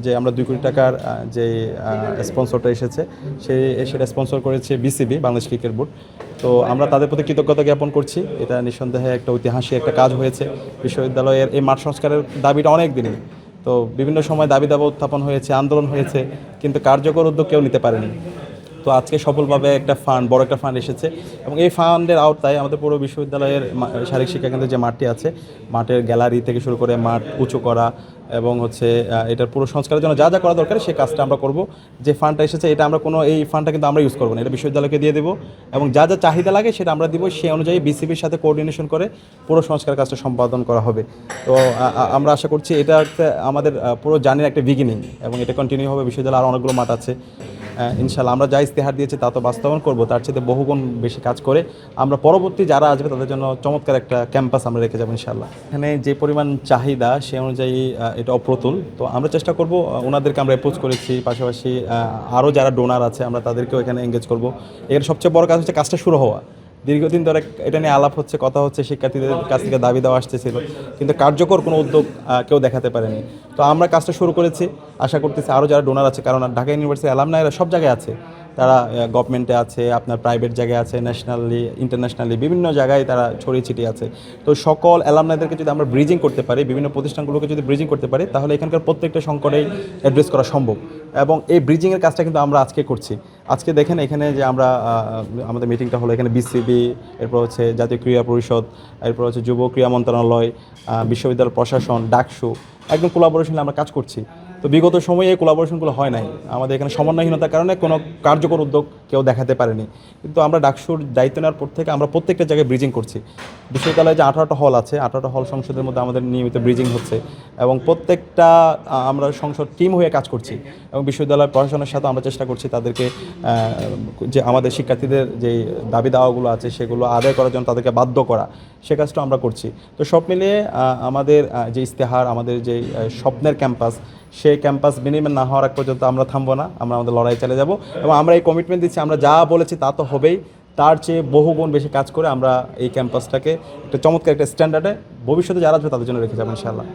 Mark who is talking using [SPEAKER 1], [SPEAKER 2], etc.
[SPEAKER 1] যে আমরা 2 কোটি টাকার যে স্পন্সরটা এসেছে সেটা স্পন্সর করেছে বিসিবি, বাংলাদেশ ক্রিকেট বোর্ড। তো আমরা তাদের প্রতি কৃতজ্ঞতা জ্ঞাপন করছি। এটা নিঃসন্দেহে একটা ঐতিহাসিক একটা কাজ হয়েছে। বিশ্ববিদ্যালয়ের এই মাঠ সংস্কারের দাবিটা অনেক দিনের। তো বিভিন্ন সময় দাবি দাবা উত্থাপন হয়েছে, আন্দোলন হয়েছে, কিন্তু কার্যকর উদ্যোগ কেউ নিতে পারেনি। তো আজকে সফলভাবে একটা ফান্ড, বড় একটা ফান্ড এসেছে এবং এই ফান্ডের আওতায় আমাদের পুরো বিশ্ববিদ্যালয়ের শারীরিক শিক্ষা কেন্দ্রের যে মাঠটি আছে, মাঠের গ্যালারি থেকে শুরু করে মাঠ উঁচু করা এবং এটার পুরো সংস্কারের জন্য যা যা করা দরকার সেই কাজটা আমরা করব। যে ফান্ডটা এসেছে এটা আমরা এই ফান্ডটা কিন্তু আমরা ইউজ করবো না, এটা বিশ্ববিদ্যালয়কে দিয়ে দেবো এবং যা যা চাহিদা লাগে সেটা আমরা দিব। সেই অনুযায়ী বিসিবির সাথে কোঅর্ডিনেশন করে পুরো সংস্কার কাজটা সম্পাদন করা হবে। তো আমরা আশা করছি এটা আমাদের পুরো জার্নির একটা বিগিনিং এবং এটা কন্টিনিউ হবে। বিশ্ববিদ্যালয়ে আরও অনেকগুলো মাঠ আছে, ইনশাল্লাহ আমরা যা ইস্তেহার দিয়েছি তা তো বাস্তবায়ন করবো, তার চেয়ে বহুগুণ বেশি কাজ করে আমরা পরবর্তী যারা আসবে তাদের জন্য চমৎকার একটা ক্যাম্পাস আমরা রেখে যাবো ইনশাল্লাহ। এখানে যে পরিমাণ চাহিদা সেই অনুযায়ী এটা অপ্রতুল। তো আমরা চেষ্টা করব, ওনাদেরকে আমরা অ্যাপ্রোচ করেছি, পাশাপাশি আরও যারা ডোনার আছে আমরা তাদেরকেও এখানে এঙ্গেজ করব। এখানে সবচেয়ে বড় কাজ হচ্ছে কাজটা শুরু হওয়া। দীর্ঘদিন ধরে এটা নিয়ে আলাপ হচ্ছে, কথা হচ্ছে, শিক্ষার্থীদের কাছ থেকে দাবি দেওয়া আসতেছিল, কিন্তু কার্যকর কোনো উদ্যোগ কেউ দেখাতে পারেনি। তো আমরা কাজটা শুরু করেছি, আশা করতেছি আরও যারা ডোনার আছে, কারণ ঢাকা ইউনিভার্সিটি অ্যালামনাইরা সব জায়গায় আছে, তারা গভর্নমেন্টে আছে, আপনার প্রাইভেট জায়গায় আছে, ন্যাশনালি ইন্টারন্যাশনালি বিভিন্ন জায়গায় তারা ছড়িয়ে ছিটিয়ে আছে। তো সকল অ্যালামনাইদেরকে যদি আমরা ব্রিজিং করতে পারি, বিভিন্ন প্রতিষ্ঠানগুলোকে যদি ব্রিজিং করতে পারি, তাহলে এখানকার প্রত্যেকটা সংকটেই অ্যাড্রেস করা সম্ভব। এবং এই ব্রিজিংয়ের কাজটা কিন্তু আমরা আজকে করছি। আজকে দেখেন এখানে যে আমরা আমাদের মিটিংটা হলো, এখানে বিসিবি, এরপর জাতীয় ক্রীড়া পরিষদ, এরপর যুব ক্রীড়া মন্ত্রণালয়, বিশ্ববিদ্যালয় প্রশাসন, ডাকসু, একদম কোলাবোরেশনে আমরা কাজ করছি। তো বিগত সময়ে এই কোলাবোরেশনগুলো হয় নাই, আমাদের এখানে সমন্বয়হীনতার কারণে কোনো কার্যকর উদ্যোগ কেউ দেখাতে পারেনি। কিন্তু আমরা ডাকসুর দায়িত্ব নেওয়ার পর থেকে আমরা প্রত্যেকটা জায়গায় ব্রিজিং করছি। বিশ্ববিদ্যালয়ে যে 18টা হল আছে, 18টা হল সংসদের মধ্যে আমাদের নিয়মিত ব্রিজিং হচ্ছে এবং প্রত্যেকটা আমরা সংসদ টিম হয়ে কাজ করছি এবং বিশ্ববিদ্যালয় প্রশাসনের সাথে আমরা চেষ্টা করছি তাদেরকে যে আমাদের শিক্ষার্থীদের যে দাবি দাওয়াগুলো আছে সেগুলো আদায় করার জন্য তাদেরকে বাধ্য করা, সে কাজটা আমরা করছি। তো সব মিলিয়ে আমাদের যে ইস্তেহার, আমাদের যে স্বপ্নের ক্যাম্পাস, সেই ক্যাম্পাস বিনিময় না হওয়ার আগ পর্যন্ত আমরা থামবো না, আমরা আমাদের লড়াই চালিয়ে যাব এবং আমরা এই কমিটমেন্ট দিচ্ছি, আমরা যা বলেছি তা তো হবেই, তার চেয়ে বহুগুণ বেশি কাজ করে আমরা এই ক্যাম্পাসটাকে একটা চমৎকার একটা স্ট্যান্ডার্ডে ভবিষ্যতে যারা আসবে তাদের জন্য রেখে যাবো ইনশাআল্লাহ।